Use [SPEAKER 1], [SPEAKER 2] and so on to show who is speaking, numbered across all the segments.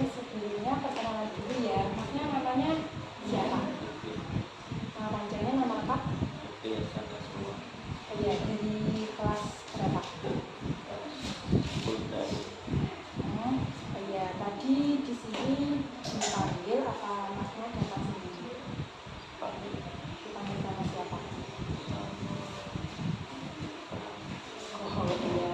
[SPEAKER 1] Sebelumnya perkenalan dulu ya, masnya namanya siapa? Panjangnya nama lengkap? Iya, dari kelas berapa? Iya, tadi di sini dipanggil apa masnya datang sendiri? Dipanggil sama siapa? Oh iya.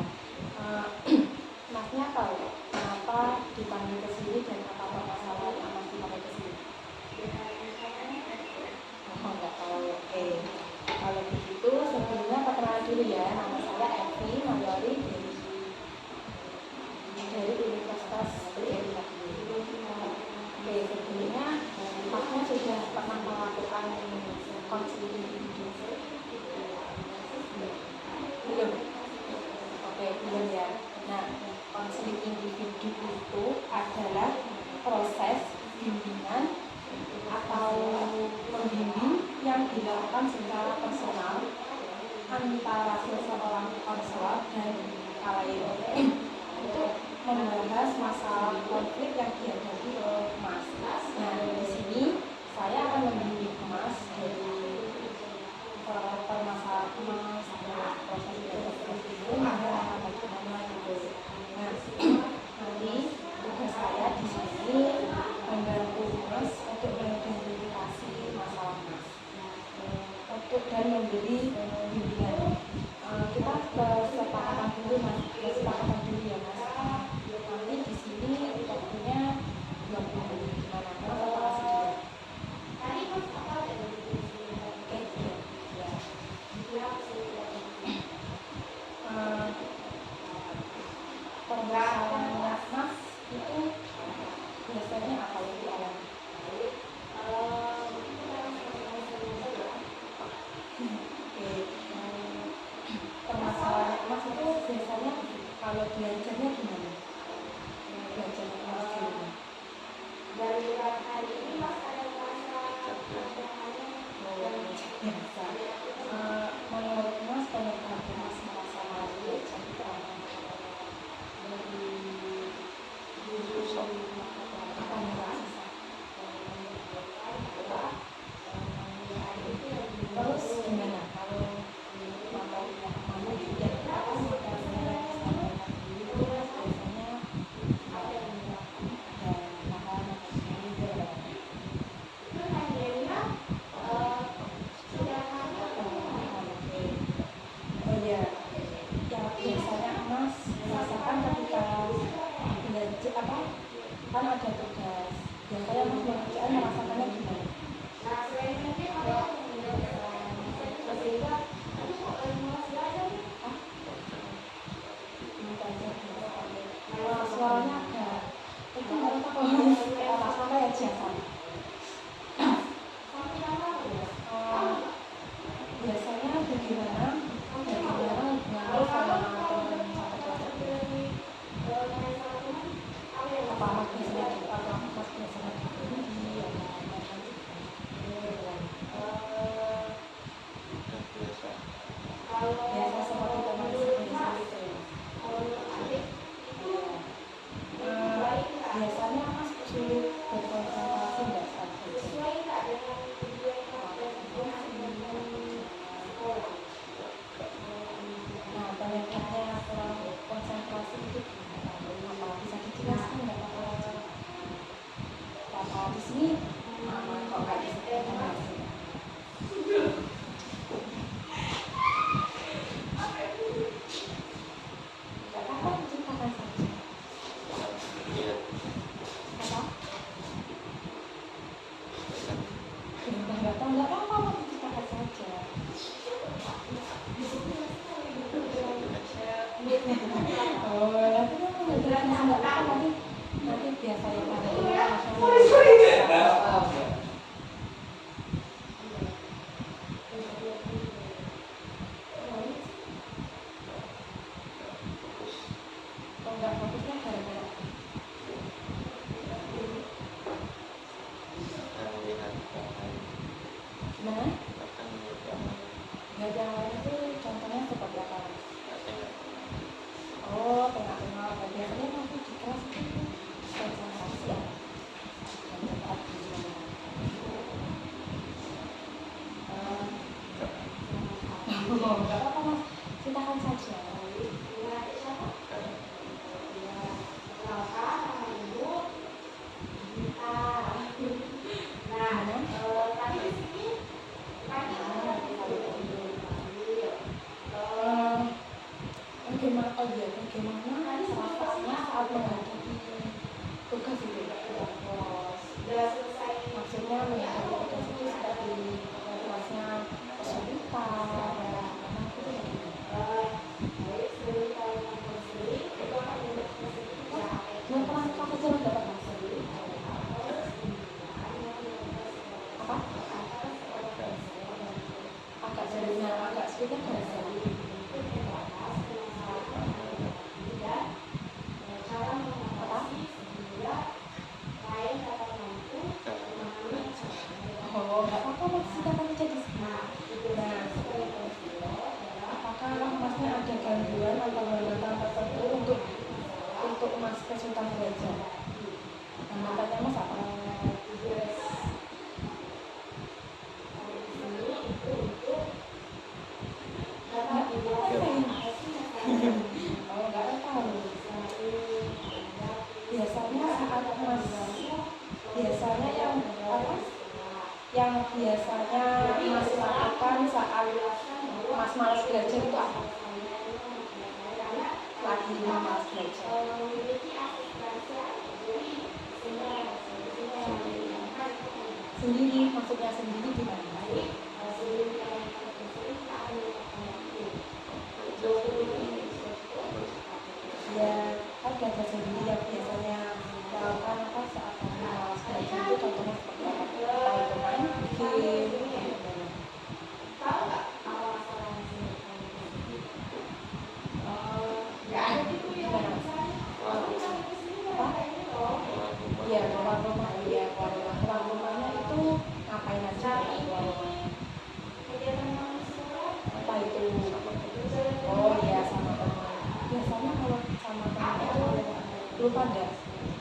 [SPEAKER 1] Masnya tahu kenapa dipanggil ke sini dan apa permasalahan yang mas dipanggil ke sini? Oh, nggak tahu. Oke. Kalau begitu sebelumnya perkenalan dulu ya. Nama saya Evi Mayori dari Universitas BRI. Oke, sebelumnya masnya sudah pernah melakukan konseling individu? Belum. Oke, belum ya. Nah, konseling individu itu adalah proses bimbingan atau pembimbing yang dilakukan secara personal antara seseorang konselor dan klien untuk membahas masalah konflik yang dihadapi oleh Mas. Nah, di sini saya akan membimbing Mas dari permasalahan Mas, proses belajar itu ada bagaimana gitu. Nah, nanti tugas saya di sini membantu Mas untuk mengidentifikasi masalah Mas, untuk dan memberi bimbingan. Kita kesepakatan dulu Mas, kesepakatan dulu ya Mas. Nanti di sini waktunya 20 menit. Gimana? Mas apa sedia? Oke, ya. Permasalahannya Mas itu biasanya apa yang dialami? Permasalahan Mas itu biasanya kalau belajarnya gimana? Belajarnya Mas gimana? Dari hari ini Mas ada merasa biasa. Menurut Mas penyebab Mas merasa malas belajar itu apa? Apa yang merasa? Terus gimana kalau matanya mana yang apa matanya itu biasanya ada paham atau tidak? Oh iya, yang biasanya Mas rasakan ketika belajar apa? Kan ada tugas. Biasanya Mas mengerjakan merasakannya gimana? Suaranya agak itu nggak apa sampai aja kan. Biasanya bagaimana hubungan sama teman apa Mas biasanya Mas biasanya dibully biasa seperti teman biasa itu. Oh, nanti kan mengerjakan nggak apa nanti biasa yang ada di nggak fokusnya gara-gara gimana? Nggak ada yang lain itu contohnya seperti apa? Oh, tengah-tengah. Biasanya nanti di kelas itu konsentrasi ya. Dan cepat nggak apa-apa mas, silakan saja. Bagaimana perasaannya saat menghadapi tugas itu? Maksudnya menghadapi tugas itu seperti tugasnya kesulitan, yang pernah kamu jalan dapat apa? Agak sulitnya bahasa. Oh, nggak apa-apa mas, silakan aja di sini. Nah, apakah masnya ada gangguan atau hambatan tertentu untuk mas kesulitan belajar? Hambatannya mas apa? Oh, nggak tahu. Biasanya saat mas, biasanya yang apa? Yang biasanya mas lakukan saat mas malas belajar itu apa? Lagi malas belajar. Sendiri, maksudnya sendiri gimana? Ya, kan belajar sendiri yang biasanya melakukan apa saat kamu malas belajar itu contohnya seperti apa? Entah itu main game, tahu nggak awal masalahnya sendiri? Gimana? Apa? Iya, keluar rumah. Iya, keluar rumah. Keluar rumahnya itu ngapain aja? Keluar rumah. Entah itu oh iya sama teman. Biasanya kalau sama teman itu lupa dah.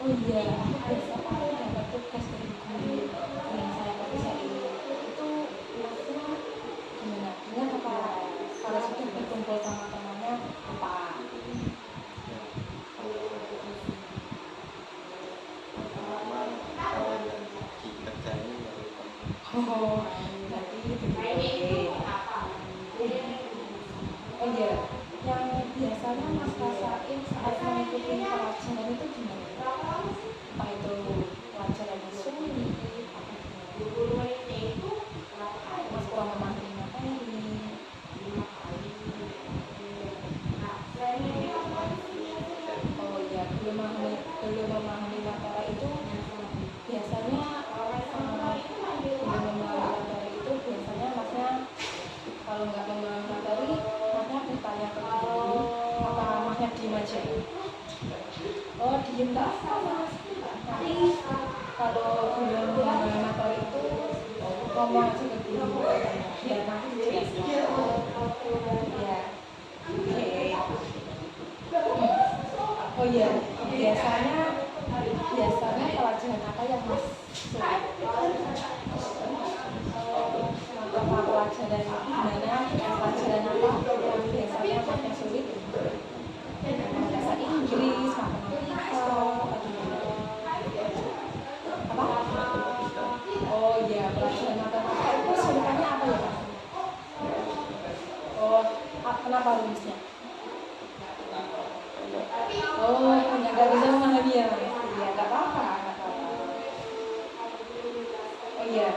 [SPEAKER 1] Oh iya, aku biasa aku dapat tugas dari guru yang saya kerjain itu maksudnya gimana? Ingat apa? Kalau sudah berkumpul sama temannya lupa. Oh, berarti begitu. Oh iya, yang biasanya mas rasain saat mengikuti pelajaran itu gimana? Entah itu pelajaran yang sulit, mas kurang memahami materi. Oh iya, belum memahami materi itu biasanya masnya kalau nggak memahami materi masnya bertanya ke guru apa masnya diem aja? Oh diem nggak apa mas, nanti kalau belum memahami materi itu ngomong aja ke guru biar nanti dijelaskan ya. Oke. Oh iya, biasanya pelajaran apa yang mas sulit? Apa pelajaran gimana? Pelajaran apa yang biasanya masnya sulit? Bahasa Inggris, matematika, apa gimana? Apa? Oh iya, pelajaran matematika itu sulitannya apa ya mas? Oh, kenapa rumusnya? Oh, nggak bisa memahami ya mas? Iya, nggak apa-apa. Oh iya,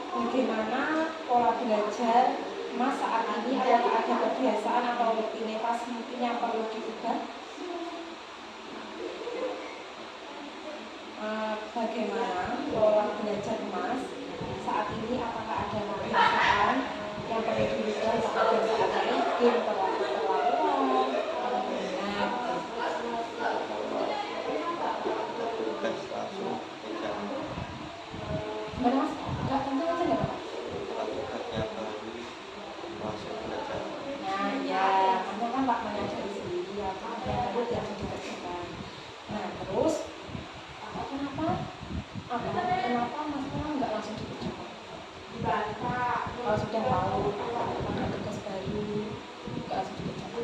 [SPEAKER 1] bagaimana pola belajar mas saat ini? Apakah ada kebiasaan atau rutinitas mungkin yang perlu diubah? bagaimana pola belajar Mas saat ini, apakah ada kebiasaan yang perlu dirubah atau kebiasaan yang mungkin terlalu atau bagaimana?
[SPEAKER 2] tugas langsung kejar
[SPEAKER 1] Gimana Mas? Nggak kencang aja nggak Pak?
[SPEAKER 2] tugasnya baru langsung belajar.
[SPEAKER 1] Nah ya, karena kan Pak menyadari sendiri ya, kemudian baru yang harus dikerjakan. Nah terus kenapa Mas nggak langsung dikerjakan? Kalau sudah tahu ada tugas baru nggak langsung dikerjakan?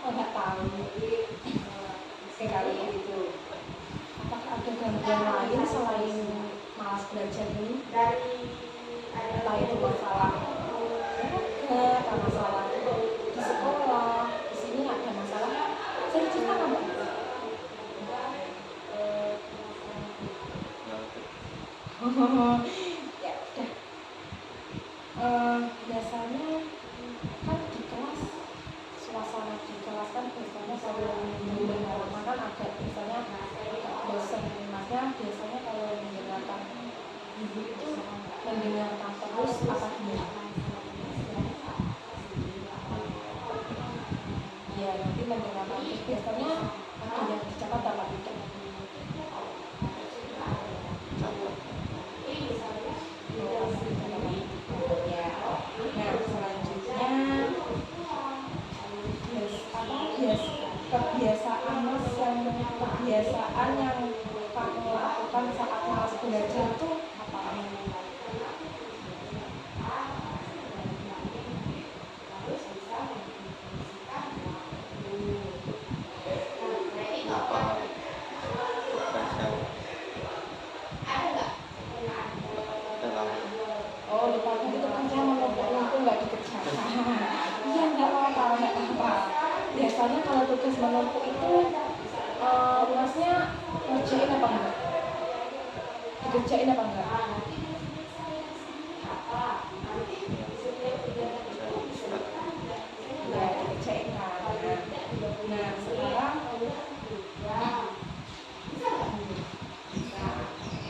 [SPEAKER 1] Oh nggak tahu. Oke kalau begitu, apakah ada gangguan lain selain malas belajar ini? Entah itu masalah keluarga atau masalah di sekolah, di sini ada masalah. Saya cerita nggak Mbak? Ya udah. Biasanya kan di kelas, suasana di kelas kan biasanya kalau mendengarkan kan agak biasanya agak bosan. Masnya biasanya kalau mendengarkan ibu itu mendengarkan terus apa gimana? Ya nanti mendengarkan terus biasanya ada yang dicatat apa tidak? Ya. Nah selanjutnya kebiasaan yang kamu lakukan saat malas belajar itu apa?
[SPEAKER 2] Apa tugas yang dalam
[SPEAKER 1] Oh lupa itu kerja menumpuk nggak dikerjakan. Iya nggak apa-apa. Biasanya kalau tugas menumpuk itu Masnya ngerjain apa enggak? Dikerjain apa enggak? Ya dikerjain kan. Nah sekarang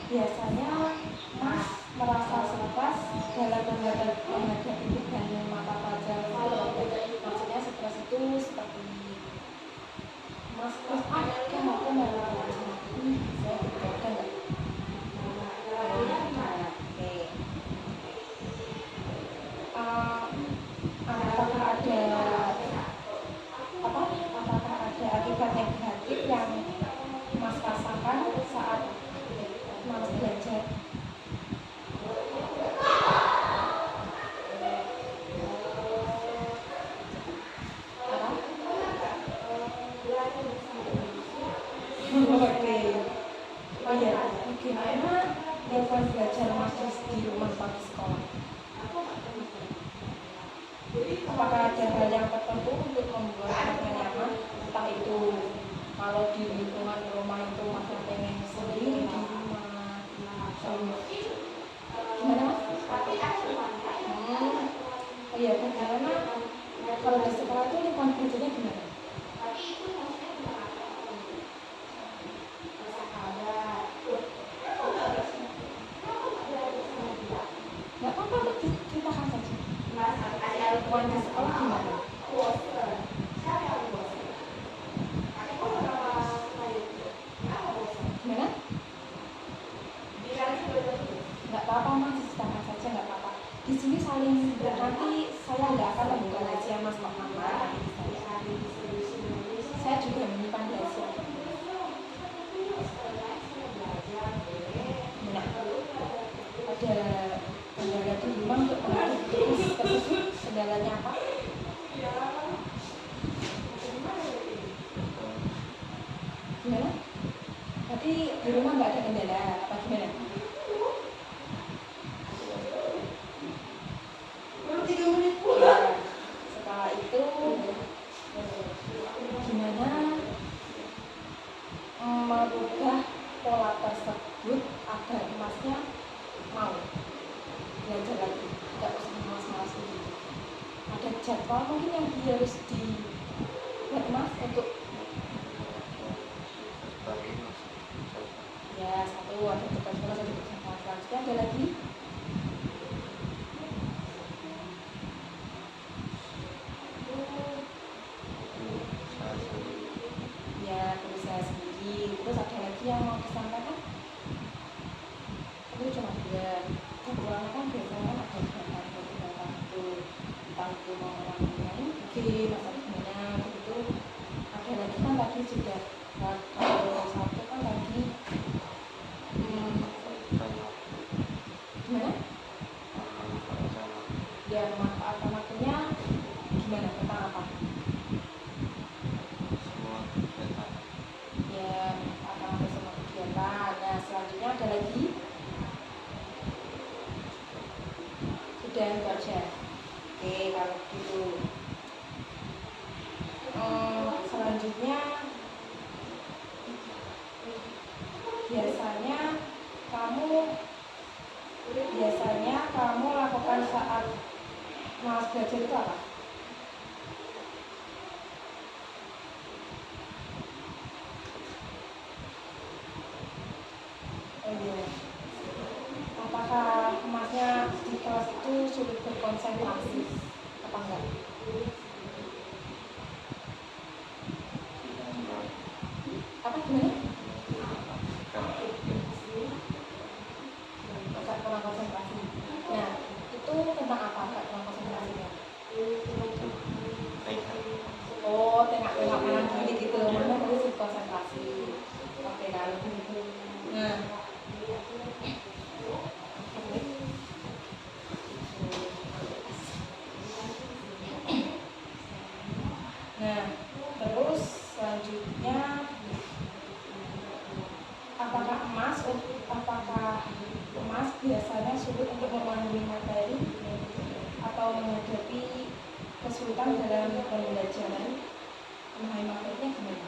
[SPEAKER 1] biasanya Mas merasa stres dalam menghadapi tugas mata pelajaran itu. Maksudnya stres itu seperti Mas terus kan aku mau belajar ini saya ada nggak? Oke. Apakah ada akibat negatif yang Mas rasakan saat Mas belajar? Oke. Oh ya, bagaimana lingkungan belajar Mas di rumah Pak di sekolah? Apakah ada hal yang tertentu untuk membuat Masnya nyaman? Entah itu kalau di lingkungan rumah itu Masnya pengen sendiri di rumah. Gimana Mas? Oh iya, bagaimana kalau di sekolah itu lingkungan belajarnya gimana? Nggak apa-apa, ceritakan saja. Lingkungan di sekolah gimana? Gimana? Nggak apa-apa Mas, ceritakan saja nggak apa-apa. Di sini saling nanti saya nggak akan membuka rahasia Mas kok Mama. Saya juga menyimpan rahasia. Nah, ada kendala di rumah untuk menghadapi tersebut. Kendalanya apa? Gimana? Berarti di rumah nggak ada kendala apa gimana? Ya, setelah itu gimana merubah pola tersebut agar Masnya mau belajar lagi, tidak usah malas-malas begitu. Ada jadwal mungkin yang harus dibuat Mas untuk
[SPEAKER 2] baru masuk coba.
[SPEAKER 1] Ya, satu ada tugas kelas, ada tugas kelas. Selanjutnya ada lagi.
[SPEAKER 2] Usaha sendiri.
[SPEAKER 1] Ya, berusaha sendiri. Terus ada lagi yang mau disampaikan? Itu cuma dua. Jadwalnya kan biasanya ada bantu mau orang lain bikin atau gimana begitu. Ada lagi kan tadi sudah kalau satu kan tadi gimana? Ya, manfaatkan waktunya gimana? Tentang apa?
[SPEAKER 2] Semua kegiatan.
[SPEAKER 1] Ya, manfaatkan waktu semua kegiatan. Nah, selanjutnya ada lagi. Sudah baca. Oke, kalau gitu. Selanjutnya biasanya kamu lakukan saat malas belajar itu apa? Oh iya. Apakah emasnya di kelas itu sulit berkonsentrasi apa enggak? Apa gimana? Enggak kurang konsentrasi. Nah, itu tentang apa? Enggak kurang konsentrasinya? Oh, tengah-tengah kanan kiri gitu. Mana tadi sulit konsentrasi. Oke, kalau gitu. Nah, nah, terus selanjutnya apakah emas biasanya sulit untuk memahami materi atau menghadapi kesulitan dalam pembelajaran? Memahami materinya gimana?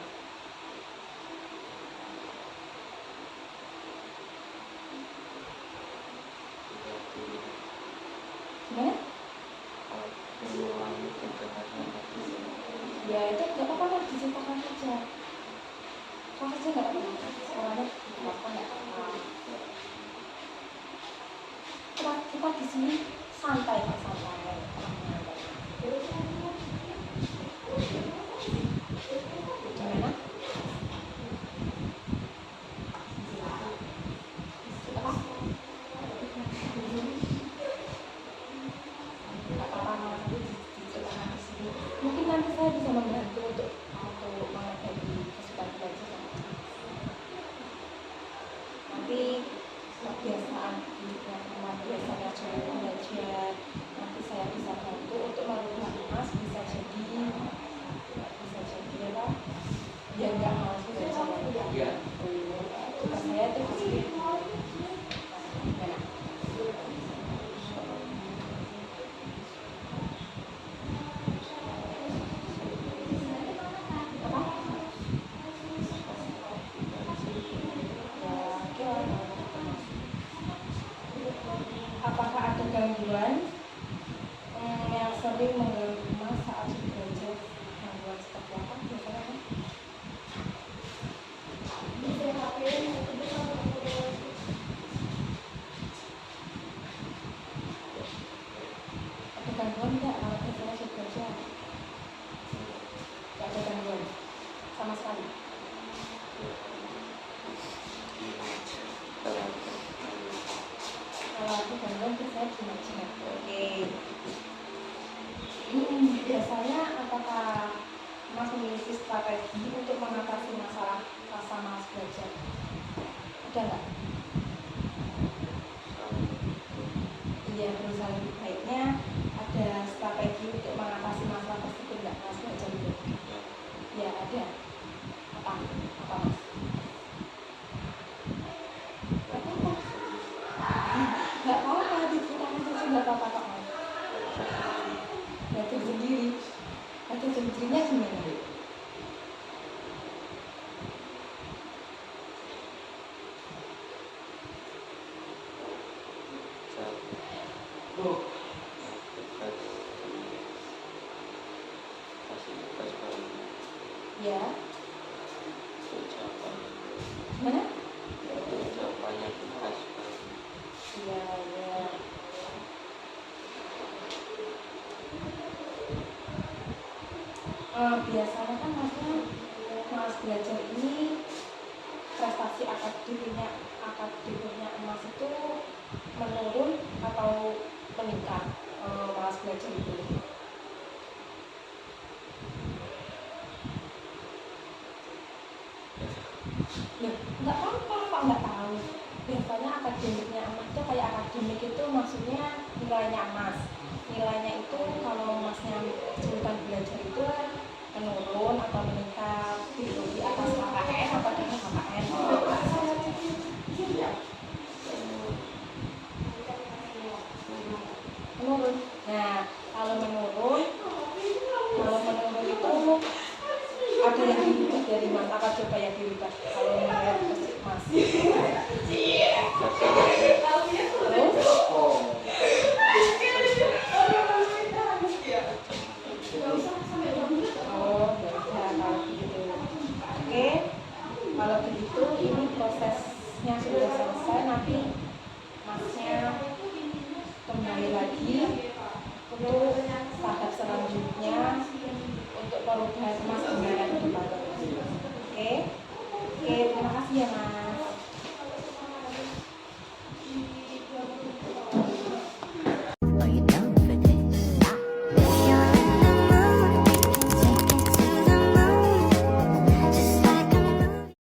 [SPEAKER 1] Gimana? Ya itu nggak apa-apa lah, diceritakan saja. Kalau saja nggak apa-apa, soalnya apa nggak apa-apa. Kita di sini santai Pak, santai. Gimana? Apa? Nggak apa-apa, nanti diceritakan di sini. Mungkin nanti saya bisa membantu untuk menghadapi kesulitan belajar. Nanti kebiasaan yang biasanya sulit belajar, nanti saya bisa bantu untuk merubah emas bisa jadi apa? Ya nggak malas belajar. Tugas saya itu di sini. Gimana? Apa? Ya, oke. Apakah ada gangguan yang sering mengganggu emas saat belajar? Gangguan seperti apa biasanya? Ada gangguan nggak kalau biasanya saya belajar? Nggak ada gangguan sama sekali. Kalau aku gangguan biasanya gimana? Oke. Biasanya apakah Mas memiliki strategi untuk mengatasi masalah rasa malas belajar? Ada nggak? Iya, berusaha lebih baiknya ada strategi untuk mengatasi masalah tersebut nggak Mas belajar itu? Ya ada. Apa Mas? Nggak apa-apa, diceritakan saja nggak apa-apa kok Mas. Belajar sendiri. Belajar sendirinya gimana?
[SPEAKER 2] Kasih tugas baru.
[SPEAKER 1] Ya.
[SPEAKER 2] Ucapan
[SPEAKER 1] Mana?
[SPEAKER 2] Jawabannya kita sekali.
[SPEAKER 1] Iya, iya. Biasanya kan mas belajar ini prestasi akademiknya emas itu menurun atau meningkat, mas belajar itu. Loh, nggak apa-apa kok nggak tahu. Biasanya akademiknya emas itu kayak akademik itu maksudnya nilainya emas. Nilainya itu kalau masnya kesulitan belajar itu menurun atau meningkat di atas KKN atau di atas KKN. Menurun. Nah, kalau menurun itu ada yang dirubah dari mas. Apa coba yang dirubah kalau melihat fisik mas? Terus? Oh, ya udah kalau begitu. Oke, kalau begitu ini prosesnya sudah selesai. Nanti masnya kembali lagi untuk tahap selanjutnya untuk perubahan mas gimana ke depan. Oke, terima kasih ya mas.